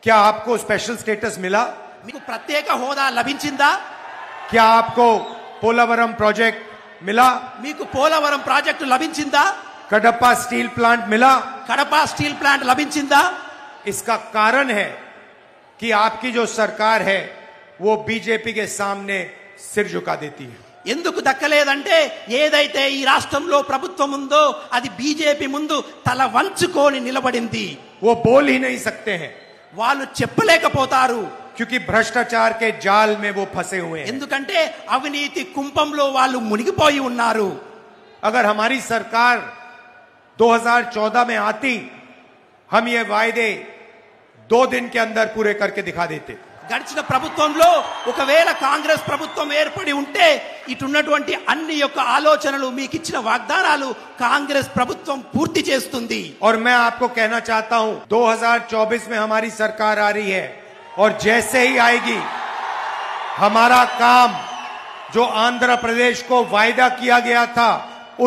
क्या आपको special status मिला? మీకు ప్రత్యేక హోదా లభించిందా? क्या आपको पोलावरम प्रोजेक्ट मिला? మీకు పోలవరం ప్రాజెక్టు లభించిందా? कडप्पा स्टील प्लांट मिला? కడప స్టీల్ ప్లాంట్ లభించిందా? इसका कारण है कि आपकी जो सरकार है वो बीजेपी के सामने सिर झुका देती है। ఎందుకు దక్కలేదంటే ఏదైతే ఈ రాష్ట్రంలో ప్రభుత్వం ఉందో అది బీజేపీ ముందు తల వంచుకొని నిలబడింది। वो बोल ही नहीं सकते हैं వాళ్ళు చెప్పలేకపోతారు, क्योंकि भ्रष्टाचार के जाल में वो फंसे हुए हैं। ఎందుకంటే అవినీతి కుంపంలో వాళ్ళు మునిగిపోయి ఉన్నారు। अगर हमारी सरकार 2014 में आती, हम ये वायदे 2 दिन के अंदर पूरे करके दिखा देते। గడిచిన ప్రభుత్వంలో ఒకవేళ కాంగ్రెస్ ప్రభుత్వం ఏర్పడి ఉంటే ఇటున్నటువంటి అన్ని యొక్క ఆలోచనలు మీకు ఇచ్చిన వాగ్దానాలు కాంగ్రెస్ ప్రభుత్వం పూర్తి చేస్తుంది। और मैं आपको कहना चाहता हूं 2024 में हमारी सरकार आ रही है और जैसे ही आएगी हमारा काम जो आंध्र प्रदेश को वायदा किया गया था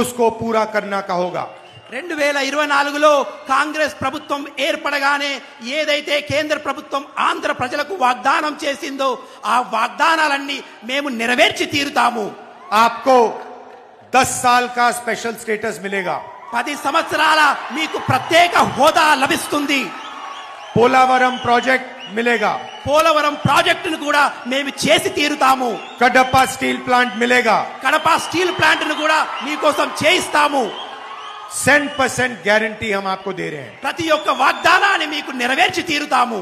उसको पूरा करना का होगा। 2024లో కాంగ్రెస్ ప్రభుత్వం ఏర్పడగానే ఏదైతే కేంద్ర ప్రభుత్వం ఆంధ్ర ప్రజలకు వాగ్దానం చేసిందో ఆ వాగ్దానాలన్నీ మేము నెరవేర్చి తీరుతాము। आपको 10 साल का स्पेशल स्टेटस मिलेगा। 10 సంవత్సరాల మీకు ప్రత్యేక హోదా లభిస్తుంది। पोलावरम प्रोजेक्ट मिलेगा। పోలవరం ప్రాజెక్టును కూడా మేము చేసి తీరుతాము। कडप्पा स्टील प्लांट मिलेगा। కడప స్టీల్ ప్లాంట్ను కూడా మీకోసం చేయిస్తాము। 100% गारंटी हम आपको दे रहे हैं। ప్రతి ఒక్క వాగ్దానాన్ని మీకు నెరవేర్చి తీరుతాము।